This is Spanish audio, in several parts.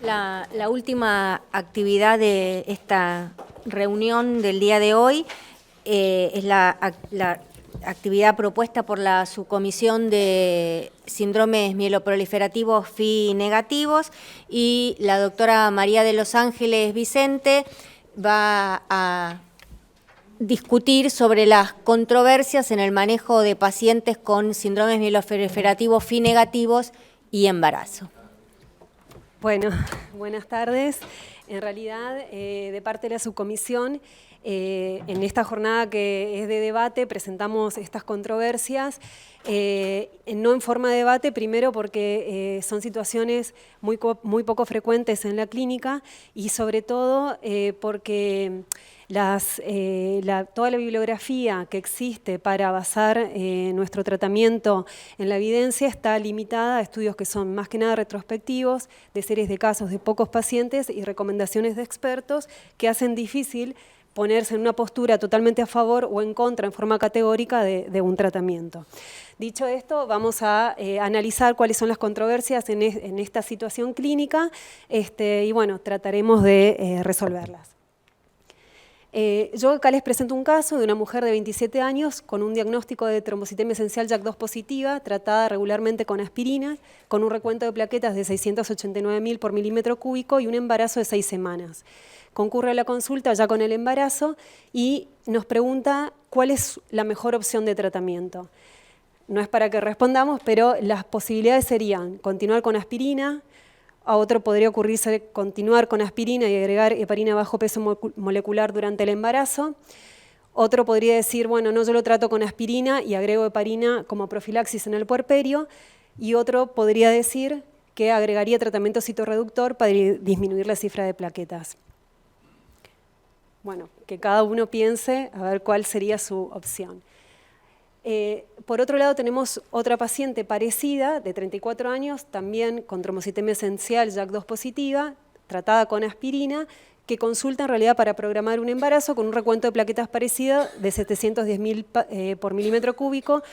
La última actividad de esta reunión del día de hoy es la actividad propuesta por la Subcomisión de Síndromes Mieloproliferativos FI negativos, y la doctora María de los Ángeles Vicente va a discutir sobre las controversias en el manejo de pacientes con síndromes mieloproliferativos FI negativos y embarazo. Bueno, buenas tardes. En realidad, de parte de la subcomisión, en esta jornada que es de debate, presentamos estas controversias, no en forma de debate, primero porque son situaciones muy poco frecuentes en la clínica, y sobre todo porque toda la bibliografía que existe para basar nuestro tratamiento en la evidencia está limitada a estudios que son más que nada retrospectivos, de series de casos de pocos pacientes y recomendaciones de expertos que hacen difícil ponerse en una postura totalmente a favor o en contra en forma categórica de un tratamiento. Dicho esto, vamos a analizar cuáles son las controversias en esta situación clínica y bueno, trataremos de resolverlas. Yo acá les presento un caso de una mujer de 27 años con un diagnóstico de trombocitemia esencial JAK2 positiva, tratada regularmente con aspirina, con un recuento de plaquetas de 689.000 por milímetro cúbico y un embarazo de 6 semanas. Concurre a la consulta ya con el embarazo y nos pregunta cuál es la mejor opción de tratamiento. No es para que respondamos, pero las posibilidades serían continuar con aspirina. A otro podría ocurrirse continuar con aspirina y agregar heparina bajo peso molecular durante el embarazo. Otro podría decir, bueno, no, yo lo trato con aspirina y agrego heparina como profilaxis en el puerperio. Y otro podría decir que agregaría tratamiento citorreductor para disminuir la cifra de plaquetas. Bueno, que cada uno piense a ver cuál sería su opción. Por otro lado, tenemos otra paciente parecida, de 34 años, también con trombocitemia esencial JAK2 positiva, tratada con aspirina, que consulta en realidad para programar un embarazo con un recuento de plaquetas parecido de 710.000 por milímetro cúbico,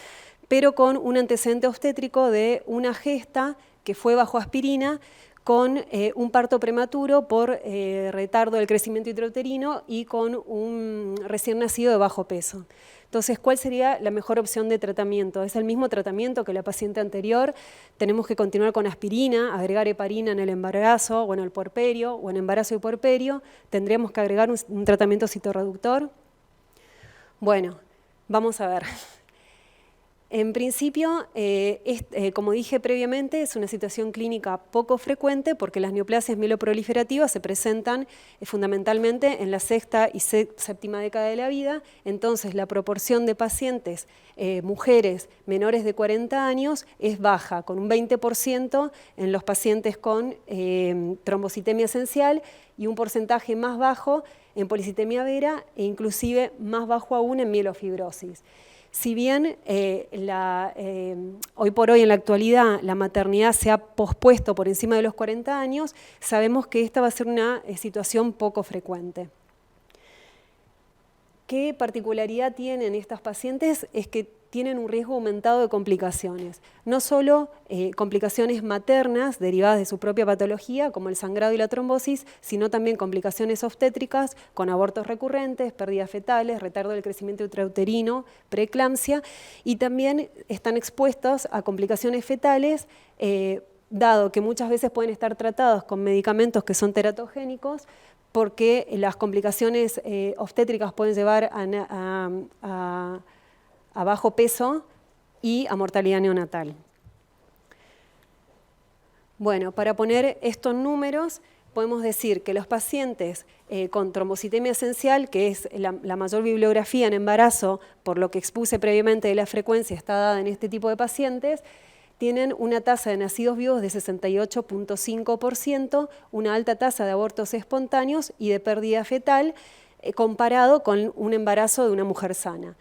pero con un antecedente obstétrico de una gesta que fue bajo aspirina, con un parto prematuro por retardo del crecimiento intrauterino y con un recién nacido de bajo peso. Entonces, ¿cuál sería la mejor opción de tratamiento? ¿Es el mismo tratamiento que la paciente anterior? ¿Tenemos que continuar con aspirina, agregar heparina en el embarazo o en el puerperio o en embarazo y puerperio? ¿Tendríamos que agregar un tratamiento citorreductor? Bueno, vamos a ver. En principio, como dije previamente, es una situación clínica poco frecuente porque las neoplasias mieloproliferativas se presentan fundamentalmente en la sexta y séptima década de la vida. Entonces, la proporción de pacientes, mujeres menores de 40 años, es baja, con un 20% en los pacientes con trombocitemia esencial y un porcentaje más bajo en policitemia vera e inclusive más bajo aún en mielofibrosis. Si bien hoy por hoy en la actualidad la maternidad se ha pospuesto por encima de los 40 años, sabemos que esta va a ser una situación poco frecuente. ¿Qué particularidad tienen estas pacientes? Es que tienen un riesgo aumentado de complicaciones. No solo complicaciones maternas derivadas de su propia patología, como el sangrado y la trombosis, sino también complicaciones obstétricas con abortos recurrentes, pérdidas fetales, retardo del crecimiento intrauterino, preeclampsia, y también están expuestos a complicaciones fetales, dado que muchas veces pueden estar tratados con medicamentos que son teratogénicos, porque las complicaciones obstétricas pueden llevar a bajo peso y a mortalidad neonatal. Bueno, para poner estos números, podemos decir que los pacientes con trombocitemia esencial, que es la mayor bibliografía en embarazo, por lo que expuse previamente de la frecuencia está dada en este tipo de pacientes, tienen una tasa de nacidos vivos de 68.5%, una alta tasa de abortos espontáneos y de pérdida fetal, comparado con un embarazo de una mujer sana.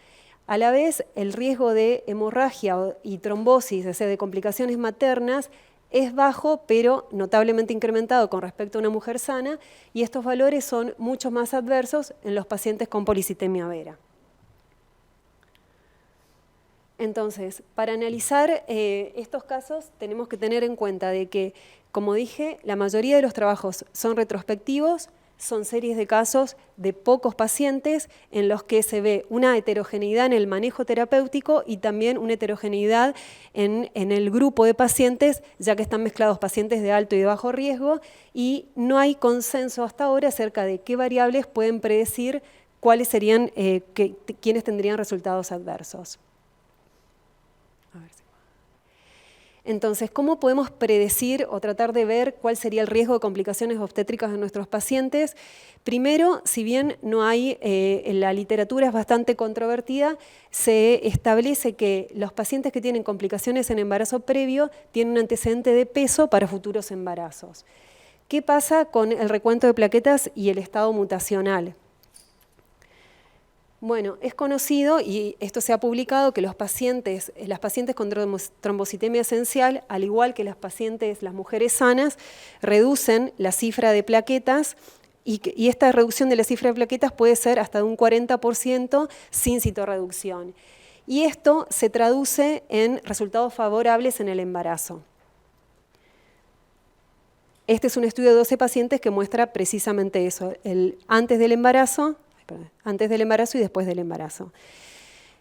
A la vez, el riesgo de hemorragia y trombosis, es decir, de complicaciones maternas, es bajo, pero notablemente incrementado con respecto a una mujer sana, y estos valores son mucho más adversos en los pacientes con policitemia vera. Entonces, para analizar estos casos tenemos que tener en cuenta de que, como dije, la mayoría de los trabajos son retrospectivos, son series de casos de pocos pacientes en los que se ve una heterogeneidad en el manejo terapéutico y también una heterogeneidad en el grupo de pacientes, ya que están mezclados pacientes de alto y de bajo riesgo, y no hay consenso hasta ahora acerca de qué variables pueden predecir cuáles serían, quiénes tendrían resultados adversos. Entonces, ¿cómo podemos predecir o tratar de ver cuál sería el riesgo de complicaciones obstétricas en nuestros pacientes? Primero, si bien no hay, la literatura es bastante controvertida, se establece que los pacientes que tienen complicaciones en embarazo previo tienen un antecedente de peso para futuros embarazos. ¿Qué pasa con el recuento de plaquetas y el estado mutacional? Bueno, es conocido, y esto se ha publicado, que las pacientes con trombocitemia esencial, al igual que las mujeres sanas, reducen la cifra de plaquetas, y esta reducción de la cifra de plaquetas puede ser hasta de un 40% sin citorreducción. Y esto se traduce en resultados favorables en el embarazo. Este es un estudio de 12 pacientes que muestra precisamente eso, antes del embarazo y después del embarazo.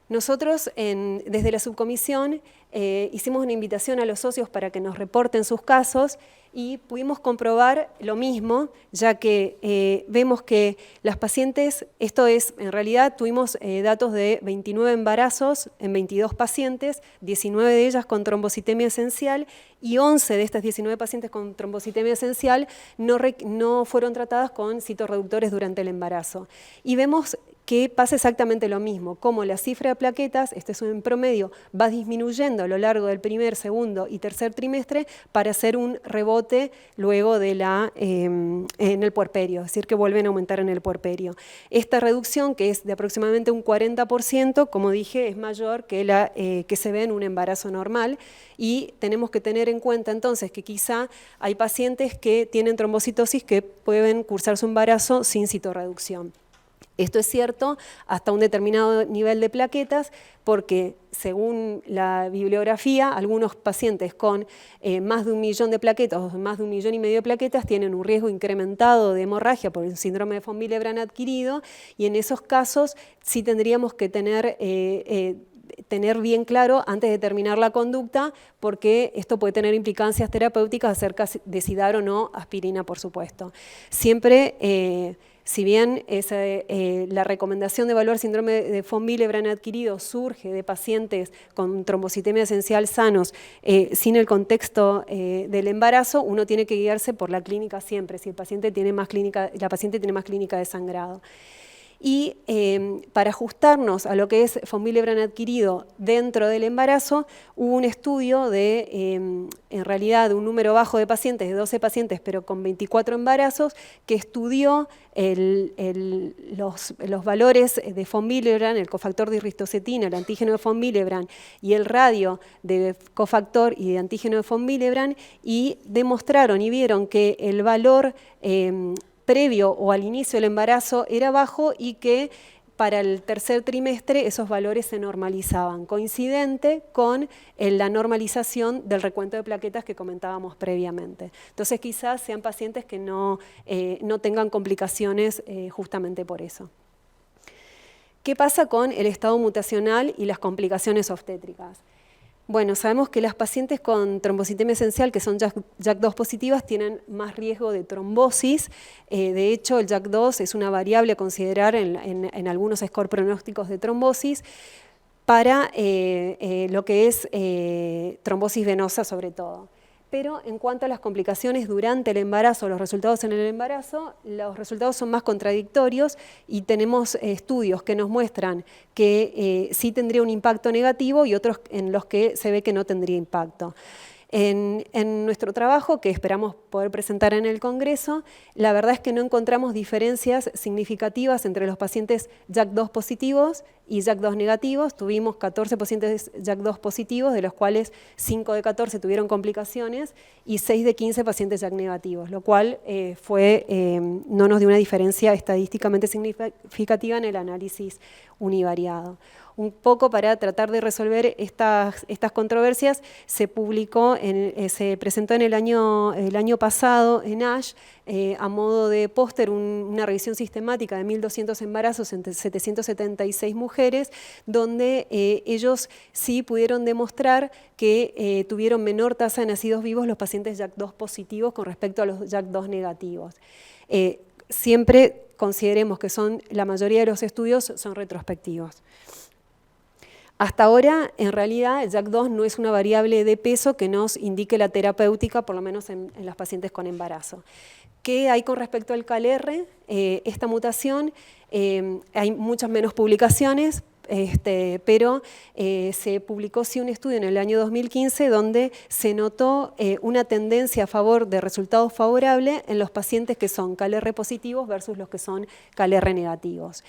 Nosotros, desde la subcomisión, hicimos una invitación a los socios para que nos reporten sus casos y pudimos comprobar lo mismo, ya que vemos que las pacientes, en realidad tuvimos datos de 29 embarazos en 22 pacientes, 19 de ellas con trombocitemia esencial, y 11 de estas 19 pacientes con trombocitemia esencial no fueron tratadas con citorreductores durante el embarazo. Y vemos que pasa exactamente lo mismo, como la cifra de plaquetas, este es un promedio, va disminuyendo a lo largo del primer, segundo y tercer trimestre para hacer un rebote luego de en el puerperio, es decir, que vuelven a aumentar en el puerperio. Esta reducción, que es de aproximadamente un 40%, como dije, es mayor que la que se ve en un embarazo normal, y tenemos que tener en cuenta entonces que quizá hay pacientes que tienen trombocitosis que pueden cursar su embarazo sin citorreducción. Esto es cierto hasta un determinado nivel de plaquetas, porque según la bibliografía, algunos pacientes con más de 1 millón de plaquetas o más de 1,5 millones de plaquetas tienen un riesgo incrementado de hemorragia por el síndrome de von Willebrand adquirido, y en esos casos sí tendríamos que tener bien claro antes de terminar la conducta, porque esto puede tener implicancias terapéuticas acerca de si dar o no aspirina, por supuesto. Siempre, si bien la recomendación de evaluar síndrome de von Willebrand adquirido surge de pacientes con trombocitemia esencial sanos, sin el contexto del embarazo, uno tiene que guiarse por la clínica siempre, si la paciente tiene más clínica de sangrado. Y para ajustarnos a lo que es von Willebrand adquirido dentro del embarazo, hubo un estudio en realidad de un número bajo de pacientes, de 12 pacientes, pero con 24 embarazos, que estudió los valores de von Willebrand, el cofactor de ristocetina, el antígeno de von Willebrand y el radio de cofactor y de antígeno de von Willebrand, y demostraron y vieron que el valor previo o al inicio del embarazo era bajo, y que para el tercer trimestre esos valores se normalizaban, coincidente con la normalización del recuento de plaquetas que comentábamos previamente. Entonces quizás sean pacientes que no tengan complicaciones justamente por eso. ¿Qué pasa con el estado mutacional y las complicaciones obstétricas? Bueno, sabemos que las pacientes con trombocitemia esencial, que son JAK2 positivas, tienen más riesgo de trombosis. De hecho, el JAK2 es una variable a considerar en algunos scores pronósticos de trombosis para lo que es trombosis venosa sobre todo. Pero en cuanto a las complicaciones durante el embarazo, los resultados en el embarazo, los resultados son más contradictorios, y tenemos estudios que nos muestran que sí tendría un impacto negativo y otros en los que se ve que no tendría impacto. En nuestro trabajo, que esperamos poder presentar en el Congreso, la verdad es que no encontramos diferencias significativas entre los pacientes JAK2 positivos y JAK2 negativos. Tuvimos 14 pacientes JAK2 positivos, de los cuales 5 de 14 tuvieron complicaciones y 6 de 15 pacientes JAK negativos, lo cual no nos dio una diferencia estadísticamente significativa en el análisis univariado. Un poco para tratar de resolver estas controversias, se presentó en el año pasado en ASH, a modo de póster, una revisión sistemática de 1.200 embarazos entre 776 mujeres, donde ellos sí pudieron demostrar que tuvieron menor tasa de nacidos vivos los pacientes JAK2 positivos con respecto a los JAK2 negativos. Siempre consideremos que la mayoría de los estudios son retrospectivos. Hasta ahora, en realidad, el JAK2 no es una variable de peso que nos indique la terapéutica, por lo menos en las pacientes con embarazo. ¿Qué hay con respecto al CALR? Esta mutación, hay muchas menos publicaciones, pero se publicó sí un estudio en el año 2015 donde se notó una tendencia a favor de resultados favorables en los pacientes que son CALR positivos versus los que son CALR negativos.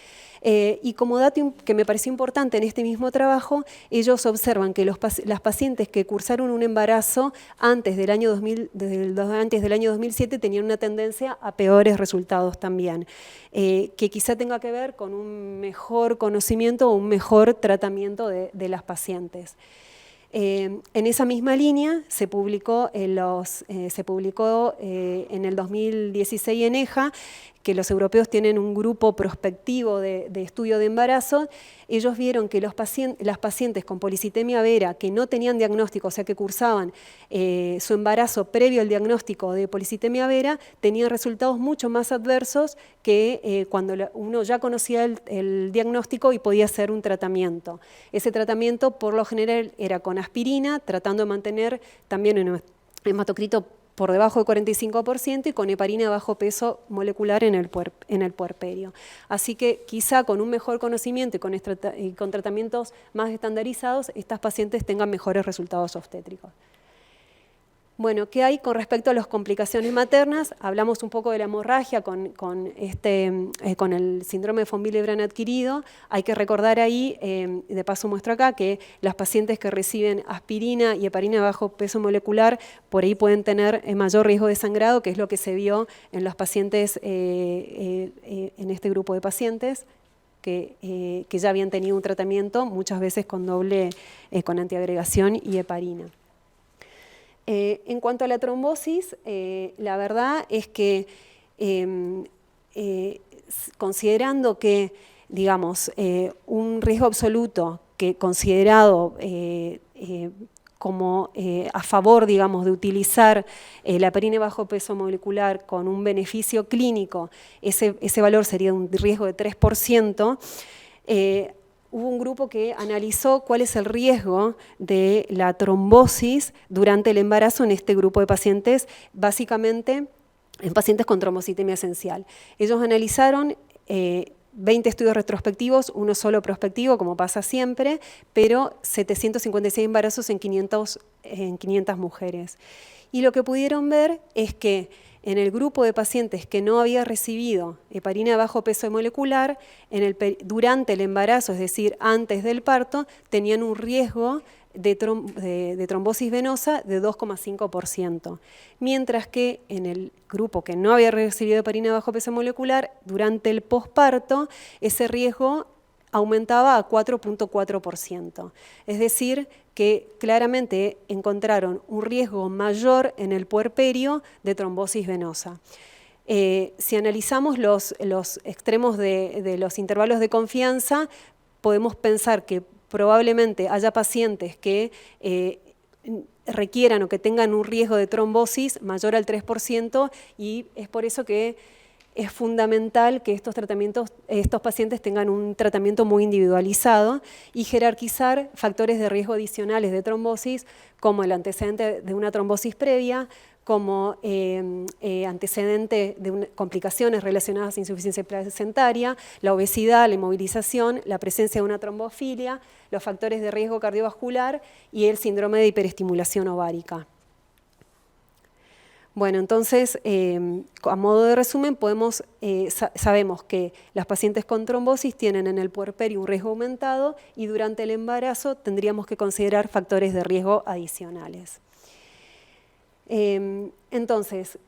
Y como dato que me pareció importante en este mismo trabajo, ellos observan que las pacientes que cursaron un embarazo antes del año 2007 tenían una tendencia a peores resultados también, que quizá tenga que ver con un mejor conocimiento o un mejor tratamiento de las pacientes. En esa misma línea se publicó en el 2016 en EJA, que los europeos tienen un grupo prospectivo de estudio de embarazo. Ellos vieron que las pacientes con policitemia vera que no tenían diagnóstico, o sea que cursaban su embarazo previo al diagnóstico de policitemia vera, tenían resultados mucho más adversos que cuando uno ya conocía el diagnóstico y podía hacer un tratamiento. Ese tratamiento por lo general era con aspirina, tratando de mantener también un hematocrito por debajo del 45% y con heparina de bajo peso molecular en el puerperio. Así que quizá con un mejor conocimiento y con tratamientos más estandarizados, estas pacientes tengan mejores resultados obstétricos. Bueno, ¿qué hay con respecto a las complicaciones maternas? Hablamos un poco de la hemorragia con el síndrome de von Willebrand adquirido. Hay que recordar ahí, de paso muestro acá, que las pacientes que reciben aspirina y heparina de bajo peso molecular, por ahí pueden tener mayor riesgo de sangrado, que es lo que se vio en los pacientes, en este grupo de pacientes, que ya habían tenido un tratamiento, muchas veces con con antiagregación y heparina. En cuanto a la trombosis, la verdad es que considerando que, digamos, un riesgo absoluto que considerado como a favor, digamos, de utilizar la heparina de bajo peso molecular con un beneficio clínico, ese valor sería un riesgo de 3%, hubo un grupo que analizó cuál es el riesgo de la trombosis durante el embarazo en este grupo de pacientes, básicamente en pacientes con trombocitemia esencial. Ellos analizaron 20 estudios retrospectivos, uno solo prospectivo, como pasa siempre, pero 756 embarazos en 500 mujeres. Y lo que pudieron ver es que en el grupo de pacientes que no había recibido heparina de bajo peso molecular, durante el embarazo, es decir, antes del parto, tenían un riesgo de trombosis venosa de 2,5%, mientras que en el grupo que no había recibido heparina de bajo peso molecular, durante el posparto, ese riesgo aumentaba a 4,4%. Es decir, que claramente encontraron un riesgo mayor en el puerperio de trombosis venosa. Si analizamos los extremos de los intervalos de confianza, podemos pensar que probablemente haya pacientes que requieran o que tengan un riesgo de trombosis mayor al 3%, y es por eso que es fundamental que estos pacientes tengan un tratamiento muy individualizado y jerarquizar factores de riesgo adicionales de trombosis, como el antecedente de una trombosis previa, como antecedente de complicaciones relacionadas a insuficiencia placentaria, la obesidad, la inmovilización, la presencia de una trombofilia, los factores de riesgo cardiovascular y el síndrome de hiperestimulación ovárica. Bueno, entonces, a modo de resumen, sabemos que las pacientes con trombosis tienen en el puerperio un riesgo aumentado y durante el embarazo tendríamos que considerar factores de riesgo adicionales. Entonces,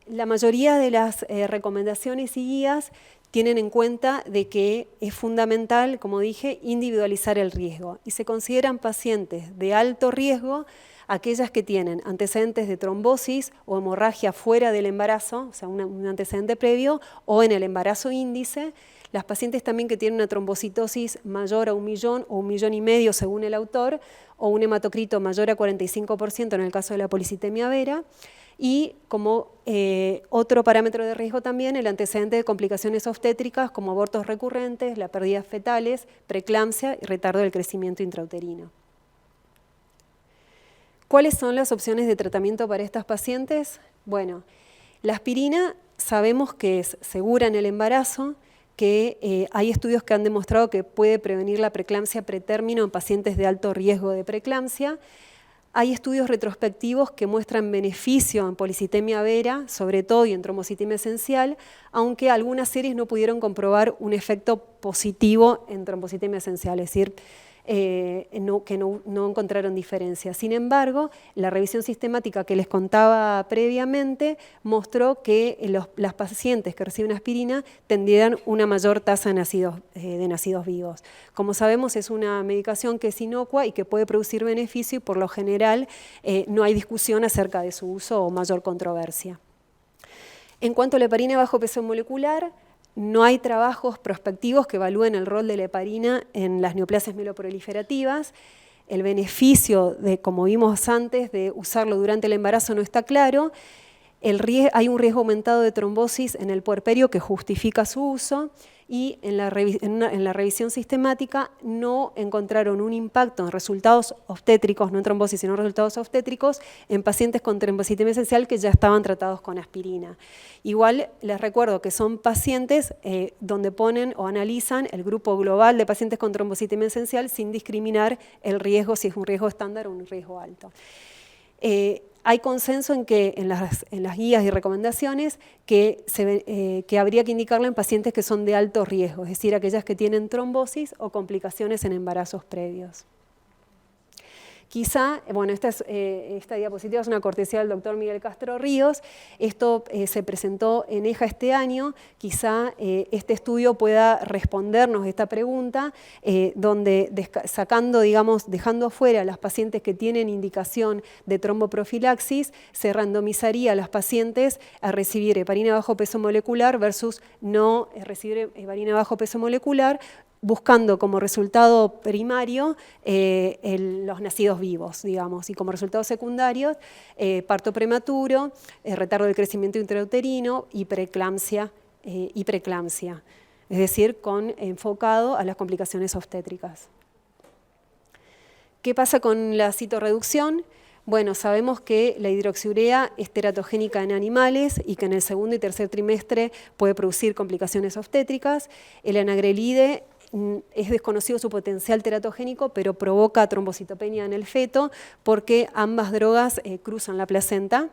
la mayoría de las recomendaciones y guías tienen en cuenta de que es fundamental, como dije, individualizar el riesgo y se consideran pacientes de alto riesgo aquellas que tienen antecedentes de trombosis o hemorragia fuera del embarazo, o sea, un antecedente previo, o en el embarazo índice. Las pacientes también que tienen una trombocitosis mayor a 1 millón o 1,5 millones según el autor, o un hematocrito mayor a 45% en el caso de la policitemia vera. Y como otro parámetro de riesgo también, el antecedente de complicaciones obstétricas como abortos recurrentes, las pérdidas fetales, preeclampsia y retardo del crecimiento intrauterino. ¿Cuáles son las opciones de tratamiento para estas pacientes? Bueno, la aspirina sabemos que es segura en el embarazo, que hay estudios que han demostrado que puede prevenir la preeclampsia pretérmino en pacientes de alto riesgo de preeclampsia. Hay estudios retrospectivos que muestran beneficio en policitemia vera, sobre todo, y en trombocitemia esencial, aunque algunas series no pudieron comprobar un efecto positivo en trombocitemia esencial, es decir, que no encontraron diferencia. Sin embargo, la revisión sistemática que les contaba previamente mostró que las pacientes que reciben aspirina tendrían una mayor tasa de nacidos vivos. Como sabemos, es una medicación que es inocua y que puede producir beneficio y por lo general no hay discusión acerca de su uso o mayor controversia. En cuanto a la heparina bajo peso molecular, no hay trabajos prospectivos que evalúen el rol de la heparina en las neoplasias mieloproliferativas. El beneficio, como vimos antes, de usarlo durante el embarazo no está claro. Hay un riesgo aumentado de trombosis en el puerperio que justifica su uso y en la revisión sistemática no encontraron un impacto en resultados obstétricos, no en trombosis, sino en resultados obstétricos, en pacientes con trombocitemia esencial que ya estaban tratados con aspirina. Igual les recuerdo que son pacientes donde ponen o analizan el grupo global de pacientes con trombocitemia esencial sin discriminar el riesgo, si es un riesgo estándar o un riesgo alto. Hay consenso en que en las guías y recomendaciones que habría que indicarla en pacientes que son de alto riesgo, es decir, aquellas que tienen trombosis o complicaciones en embarazos previos. Quizá, bueno, esta diapositiva es una cortesía del doctor Miguel Castro Ríos, esto se presentó en EJA este año, quizá este estudio pueda respondernos esta pregunta, donde dejando afuera a las pacientes que tienen indicación de tromboprofilaxis, se randomizaría a las pacientes a recibir heparina bajo peso molecular versus no recibir heparina bajo peso molecular, buscando como resultado primario los nacidos vivos, digamos, y como resultados secundarios, parto prematuro, retardo del crecimiento intrauterino y preeclampsia, es decir, enfocado a las complicaciones obstétricas. ¿Qué pasa con la citorreducción? Bueno, sabemos que la hidroxiurea es teratogénica en animales y que en el segundo y tercer trimestre puede producir complicaciones obstétricas. El anagrelide es desconocido su potencial teratogénico, pero provoca trombocitopenia en el feto porque ambas drogas cruzan la placenta.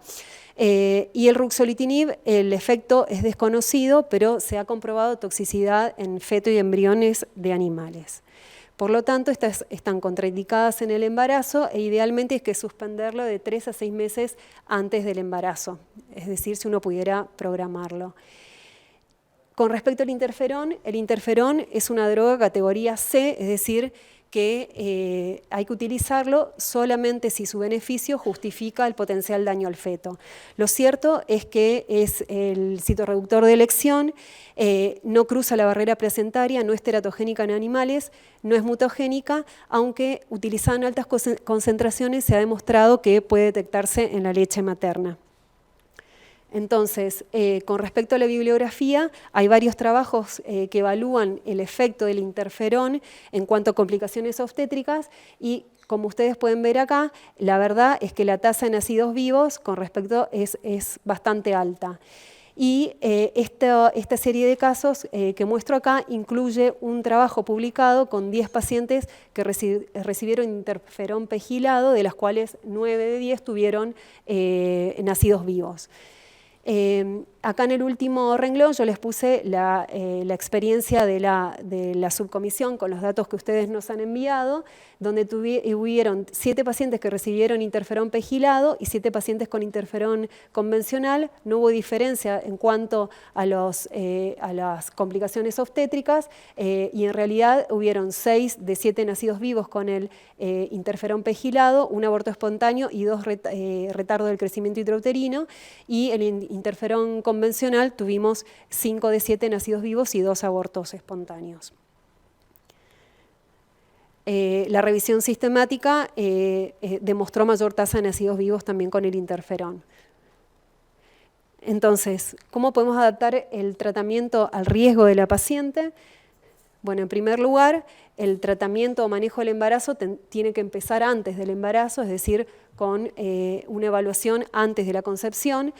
Y el ruxolitinib, el efecto es desconocido, pero se ha comprobado toxicidad en feto y embriones de animales. Por lo tanto, estas están contraindicadas en el embarazo e idealmente hay que suspenderlo de 3 a 6 meses antes del embarazo, es decir, si uno pudiera programarlo. Con respecto al interferón, el interferón es una droga categoría C, es decir, que hay que utilizarlo solamente si su beneficio justifica el potencial daño al feto. Lo cierto es que es el citorreductor de elección, no cruza la barrera placentaria, no es teratogénica en animales, no es mutagénica, aunque utilizada en altas concentraciones se ha demostrado que puede detectarse en la leche materna. Entonces, con respecto a la bibliografía, hay varios trabajos que evalúan el efecto del interferón en cuanto a complicaciones obstétricas y, como ustedes pueden ver acá, la verdad es que la tasa de nacidos vivos con respecto es bastante alta. Y esta serie de casos que muestro acá incluye un trabajo publicado con 10 pacientes que recibieron interferón pegilado, de las cuales 9 de 10 tuvieron nacidos vivos. Acá en el último renglón yo les puse la experiencia de la subcomisión con los datos que ustedes nos han enviado, donde hubieron 7 pacientes que recibieron interferón pegilado y 7 pacientes con interferón convencional. No hubo diferencia en cuanto a las complicaciones obstétricas y en realidad hubieron 6 de 7 nacidos vivos con el interferón pegilado, un aborto espontáneo y 2 retardos del crecimiento intrauterino, y el interferón convencional tuvimos 5 de 7 nacidos vivos y 2 abortos espontáneos. La revisión sistemática demostró mayor tasa de nacidos vivos también con el interferón. Entonces, ¿cómo podemos adaptar el tratamiento al riesgo de la paciente? Bueno, en primer lugar, el tratamiento o manejo del embarazo tiene que empezar antes del embarazo, es decir, con una evaluación antes de la concepción.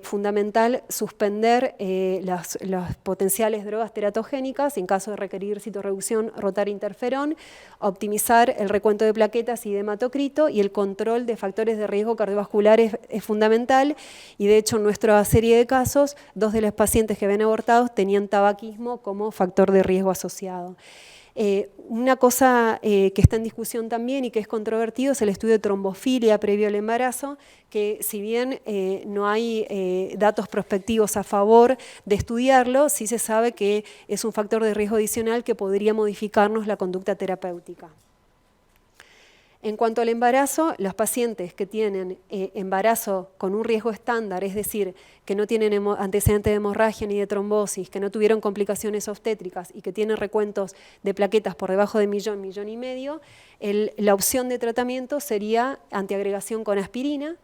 Fundamental suspender las potenciales drogas teratogénicas, en caso de requerir citorreducción, rotar interferón, optimizar el recuento de plaquetas y de hematocrito, y el control de factores de riesgo cardiovascular es fundamental, y de hecho en nuestra serie de casos, 2 de los pacientes que habían abortado tenían tabaquismo como factor de riesgo asociado. Una cosa que está en discusión también y que es controvertido es el estudio de trombofilia previo al embarazo, que si bien no hay datos prospectivos a favor de estudiarlo, sí se sabe que es un factor de riesgo adicional que podría modificarnos la conducta terapéutica. En cuanto al embarazo, los pacientes que tienen embarazo con un riesgo estándar, es decir, que no tienen antecedentes de hemorragia ni de trombosis, que no tuvieron complicaciones obstétricas y que tienen recuentos de plaquetas por debajo de millón y medio, la opción de tratamiento sería antiagregación con aspirina,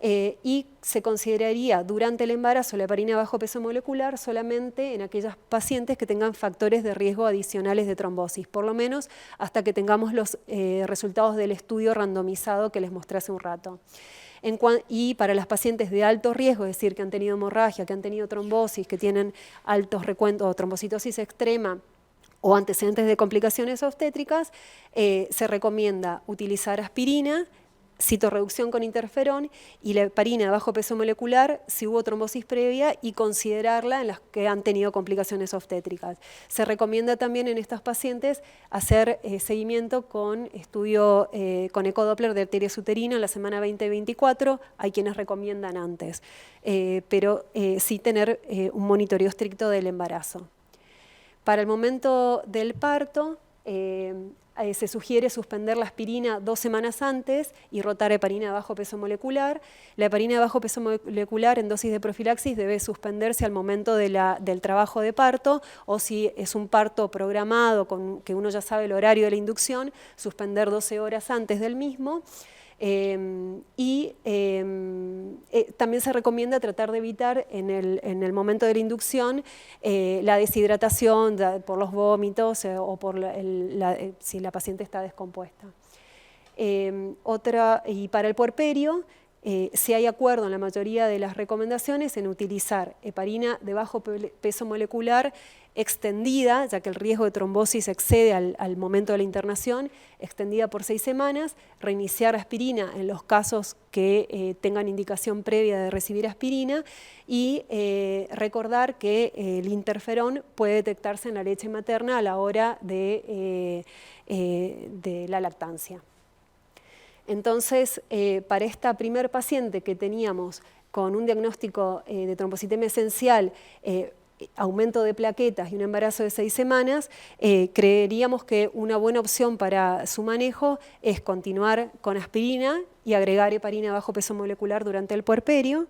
y se consideraría durante el embarazo la heparina bajo peso molecular solamente en aquellas pacientes que tengan factores de riesgo adicionales de trombosis, por lo menos hasta que tengamos los resultados del estudio randomizado que les mostré hace un rato. Y para las pacientes de alto riesgo, es decir, que han tenido hemorragia, que han tenido trombosis, que tienen altos recuentos o trombocitosis extrema o antecedentes de complicaciones obstétricas, se recomienda utilizar aspirina, citorreducción con interferón y la heparina de bajo peso molecular si hubo trombosis previa y considerarla en las que han tenido complicaciones obstétricas. Se recomienda también en estos pacientes hacer seguimiento con estudio con ecodoppler de arterias uterinas en la semana 20-24, hay quienes recomiendan antes, pero sí tener un monitoreo estricto del embarazo. Para el momento del parto, se sugiere suspender la aspirina 2 semanas antes y rotar heparina de bajo peso molecular. La heparina de bajo peso molecular en dosis de profilaxis debe suspenderse al momento del trabajo de parto, o si es un parto programado, que uno ya sabe el horario de la inducción, suspender 12 horas antes del mismo. También se recomienda tratar de evitar en el momento de la inducción la deshidratación por los vómitos o por si la paciente está descompuesta. Y para el puerperio, si hay acuerdo en la mayoría de las recomendaciones en utilizar heparina de bajo peso molecular extendida, ya que el riesgo de trombosis excede al momento de la internación, extendida por 6 semanas, reiniciar aspirina en los casos que tengan indicación previa de recibir aspirina y recordar que el interferón puede detectarse en la leche materna a la hora de la lactancia. Entonces, para esta primer paciente que teníamos con un diagnóstico de trombocitemia esencial, aumento de plaquetas y un embarazo de 6 semanas, creeríamos que una buena opción para su manejo es continuar con aspirina y agregar heparina bajo peso molecular durante el puerperio.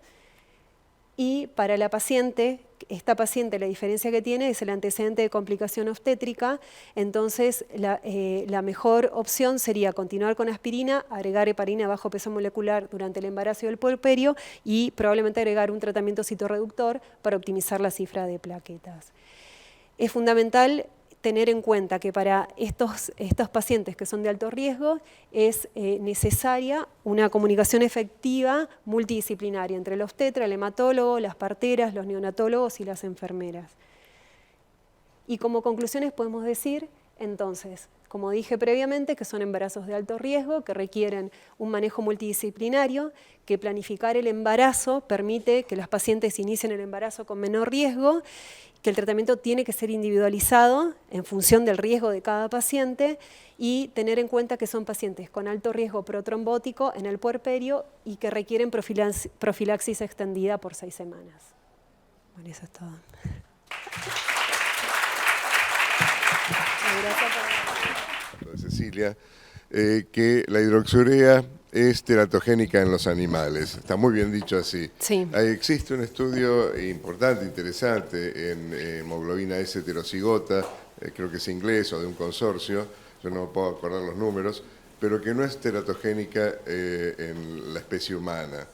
Y para la paciente, esta paciente la diferencia que tiene es el antecedente de complicación obstétrica, entonces la mejor opción sería continuar con aspirina, agregar heparina bajo peso molecular durante el embarazo y el puerperio y probablemente agregar un tratamiento citorreductor para optimizar la cifra de plaquetas. Es fundamental tener en cuenta que para estos pacientes que son de alto riesgo es necesaria una comunicación efectiva multidisciplinaria entre el obstetra, el hematólogo, las parteras, los neonatólogos y las enfermeras. Y como conclusiones podemos decir, entonces, como dije previamente, que son embarazos de alto riesgo, que requieren un manejo multidisciplinario, que planificar el embarazo permite que las pacientes inicien el embarazo con menor riesgo, que el tratamiento tiene que ser individualizado en función del riesgo de cada paciente y tener en cuenta que son pacientes con alto riesgo protrombótico en el puerperio y que requieren profilaxis extendida por 6 semanas. Bueno, eso es todo. Gracias, Cecilia, que la hidroxurea es teratogénica en los animales. Está muy bien dicho así. Sí. Existe un estudio importante, interesante, en hemoglobina S heterocigota, creo que es inglés o de un consorcio, yo no puedo acordar los números, pero que no es teratogénica en la especie humana.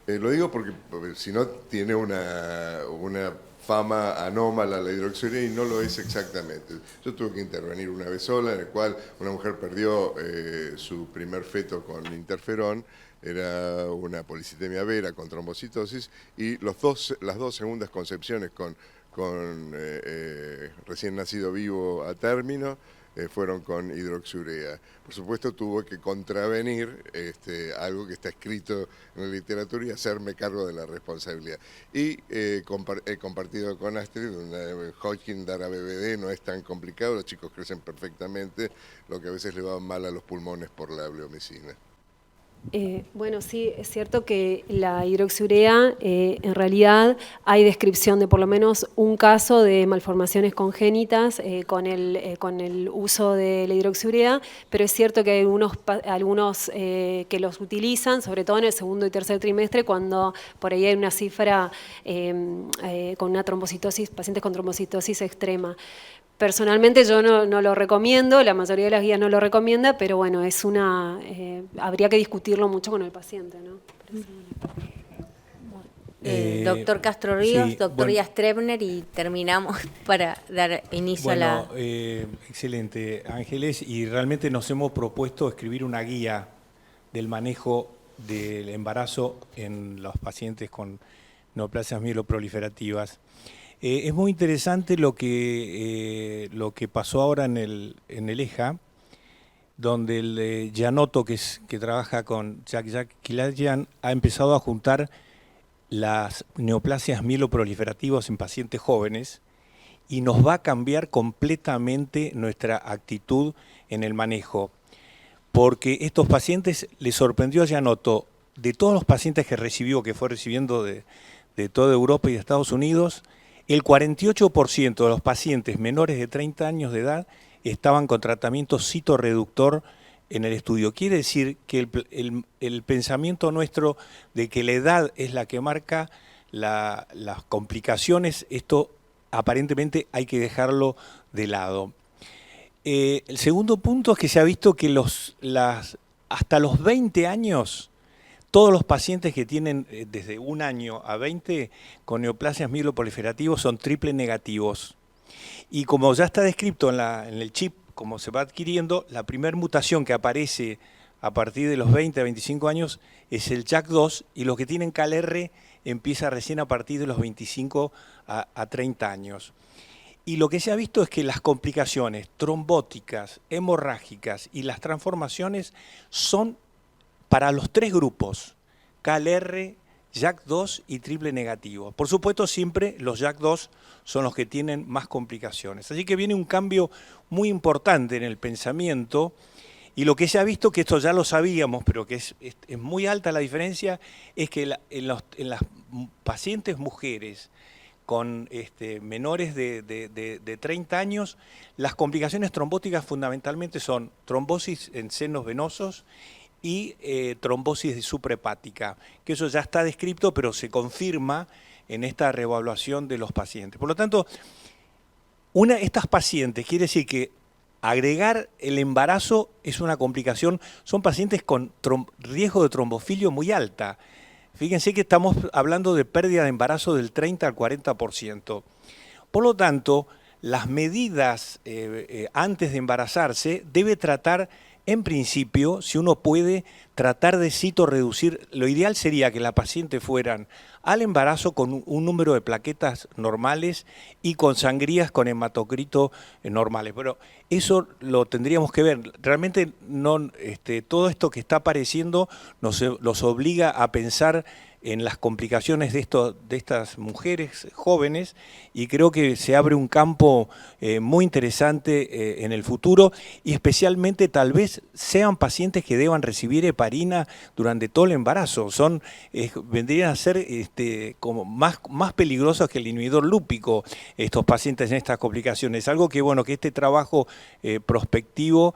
Lo digo porque si no tiene una fama anómala la hidroxurea y no lo es exactamente. Yo tuve que intervenir una vez sola, en el cual una mujer perdió su primer feto con interferón, era una policitemia vera con trombocitosis, y las dos segundas concepciones con recién nacido vivo a término fueron con hidroxurea. Por supuesto tuvo que contravenir algo que está escrito en la literatura y hacerme cargo de la responsabilidad. Y he compartido con Astrid, Hodgkin dar a BBD no es tan complicado, los chicos crecen perfectamente, lo que a veces le va mal a los pulmones por la bleomicina. Bueno, sí, es cierto que la hidroxurea, en realidad hay descripción de por lo menos un caso de malformaciones congénitas con el uso de la hidroxurea, pero es cierto que hay algunos que los utilizan, sobre todo en el segundo y tercer trimestre, cuando por ahí hay una cifra con una trombocitosis, pacientes con trombocitosis extrema. Personalmente yo no lo recomiendo, la mayoría de las guías no lo recomienda, pero bueno, habría que discutirlo mucho con el paciente, ¿no? Doctor Castro Ríos, sí, doctor Yastrebner, y terminamos para dar inicio a la... Excelente, Ángeles, y realmente nos hemos propuesto escribir una guía del manejo del embarazo en los pacientes con neoplasias mieloproliferativas. Es muy interesante lo que pasó ahora en el EJA, donde el Gianotto, que trabaja con Jacques Kiladian, ha empezado a juntar las neoplasias mieloproliferativas en pacientes jóvenes y nos va a cambiar completamente nuestra actitud en el manejo, porque estos pacientes, les sorprendió a Gianotto, de todos los pacientes que recibió, que fue recibiendo de toda Europa y de Estados Unidos, el 48% de los pacientes menores de 30 años de edad estaban con tratamiento citorreductor en el estudio. Quiere decir que el pensamiento nuestro de que la edad es la que marca las complicaciones, esto aparentemente hay que dejarlo de lado. El segundo punto es que se ha visto que hasta los 20 años, todos los pacientes que tienen desde 1 año a 20 con neoplasias mieloproliferativas son triple negativos. Y como ya está descrito en el chip, como se va adquiriendo, la primera mutación que aparece a partir de los 20 a 25 años es el JAK2, y los que tienen CALR empieza recién a partir de los 25 a 30 años. Y lo que se ha visto es que las complicaciones trombóticas, hemorrágicas y las transformaciones son para los 3 grupos, CALR, JAK2 y triple negativo. Por supuesto, siempre los JAK2 son los que tienen más complicaciones. Así que viene un cambio muy importante en el pensamiento, y lo que se ha visto, que esto ya lo sabíamos, pero que es muy alta la diferencia, es que en las pacientes mujeres con menores de 30 años, las complicaciones trombóticas fundamentalmente son trombosis en senos venosos y trombosis suprahepática, que eso ya está descrito, pero se confirma en esta reevaluación de los pacientes. Por lo tanto, estas pacientes, quiere decir que agregar el embarazo es una complicación, son pacientes con riesgo de trombofilio muy alta. Fíjense que estamos hablando de pérdida de embarazo del 30 al 40%. Por lo tanto, las medidas antes de embarazarse debe tratar, en principio, si uno puede, tratar de reducir. Lo ideal sería que la paciente fueran al embarazo con un número de plaquetas normales y con sangrías con hematocrito normales. Pero eso lo tendríamos que ver. Realmente no, todo esto que está apareciendo los obliga a pensar en las complicaciones de estas mujeres jóvenes, y creo que se abre un campo muy interesante en el futuro, y especialmente tal vez sean pacientes que deban recibir heparina durante todo el embarazo. Vendrían a ser como más peligrosos que el inhibidor lúpico estos pacientes en estas complicaciones. Algo que, bueno, que este trabajo prospectivo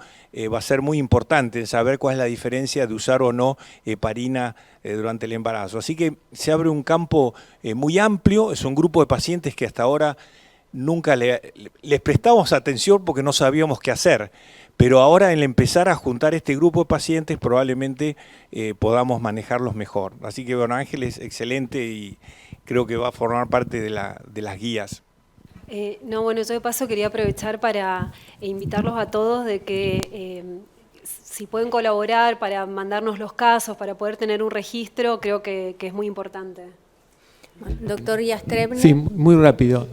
va a ser muy importante en saber cuál es la diferencia de usar o no heparina durante el embarazo. Así que se abre un campo muy amplio. Es un grupo de pacientes que hasta ahora nunca les prestamos atención porque no sabíamos qué hacer, pero ahora al empezar a juntar este grupo de pacientes probablemente podamos manejarlos mejor. Así que, bueno, Ángel es excelente y creo que va a formar parte de las guías. Bueno, yo de paso quería aprovechar para invitarlos a todos de que si pueden colaborar para mandarnos los casos, para poder tener un registro, creo que es muy importante. Doctor Yastrebner. Sí, muy rápido.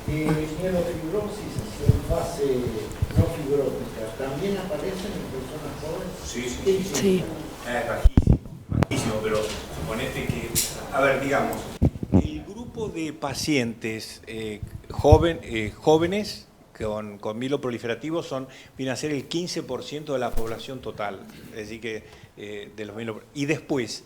Mielofibrosis en fase no fibrótica, ¿también aparecen en personas jóvenes? Sí. Bajísimo, pero suponete que, a ver, digamos, el grupo de pacientes jóvenes con mieloproliferativo viene a ser el 15% de la población total, es decir que de los y después,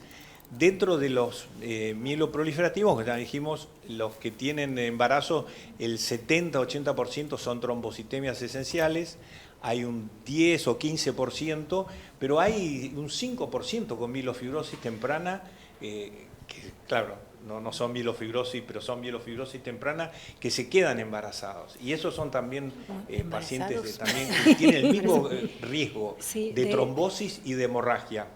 dentro de los mieloproliferativos, que ya dijimos, los que tienen embarazo, el 70-80% son trombocitemias esenciales, hay un 10 o 15%, pero hay un 5% con mielofibrosis temprana, que claro, no son mielofibrosis, pero son mielofibrosis temprana, que se quedan embarazados. Y esos son también pacientes que tienen el mismo riesgo de trombosis y de hemorragia.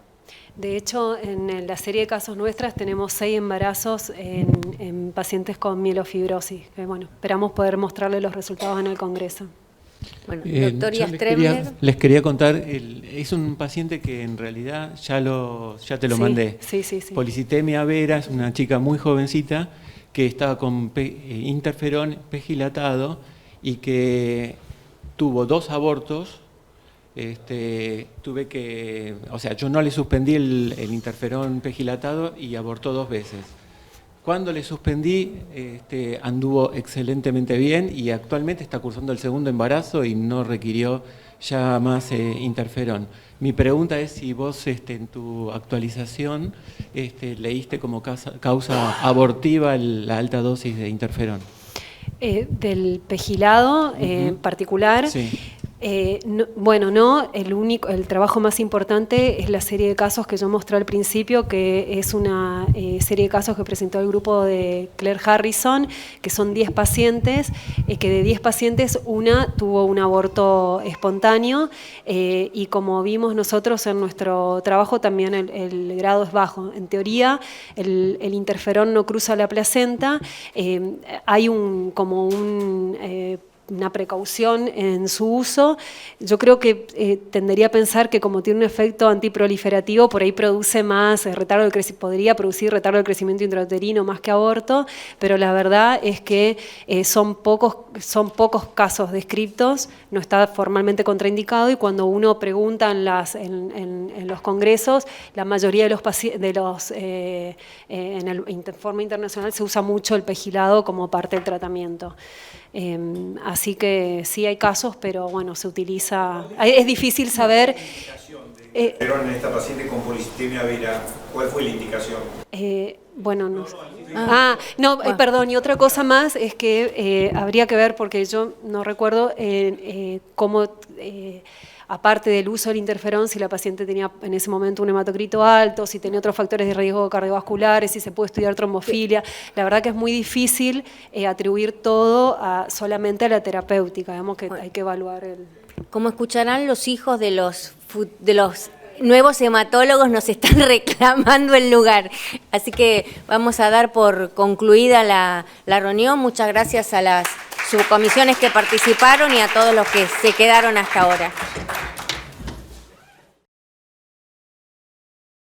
De hecho, en la serie de casos nuestras tenemos 6 embarazos en pacientes con mielofibrosis. Bueno, esperamos poder mostrarles los resultados en el Congreso. Bueno, doctor Yastrebner. Les quería contar, es un paciente que en realidad ya te lo mandé. Sí. Policitemia vera, es una chica muy jovencita que estaba con interferón pegilatado y que tuvo 2 abortos. Yo no le suspendí el interferón pegilatado y abortó 2 veces. Cuando le suspendí, anduvo excelentemente bien y actualmente está cursando el 2º embarazo y no requirió ya más interferón. Mi pregunta es si vos en tu actualización leíste como causa abortiva la alta dosis de interferón. Del pegilado en particular. Sí. El trabajo más importante es la serie de casos que yo mostré al principio, que es una serie de casos que presentó el grupo de Claire Harrison, que son 10 pacientes, que de 10 pacientes una tuvo un aborto espontáneo y como vimos nosotros en nuestro trabajo también el grado es bajo. En teoría el interferón no cruza la placenta, hay una precaución en su uso. Yo creo que tendería a pensar que como tiene un efecto antiproliferativo, por ahí produce más podría producir retardo del crecimiento intrauterino más que aborto, pero la verdad es que son pocos casos descriptos, no está formalmente contraindicado, y cuando uno pregunta en los congresos, la mayoría de los en el informe internacional se usa mucho el pegilado como parte del tratamiento. Así que sí hay casos, pero bueno, se utiliza. Es difícil saber. Pero en esta paciente con policitemia vera, ¿cuál fue la indicación? Perdón, y otra cosa más es que habría que ver, porque yo no recuerdo cómo. Aparte del uso del interferón, si la paciente tenía en ese momento un hematocrito alto, si tenía otros factores de riesgo cardiovasculares, si se puede estudiar trombofilia. La verdad que es muy difícil atribuir todo solamente a la terapéutica, digamos que hay que evaluar el... Como escucharán, los hijos de los nuevos hematólogos nos están reclamando el lugar. Así que vamos a dar por concluida la reunión. Muchas gracias a las subcomisiones que participaron y a todos los que se quedaron hasta ahora.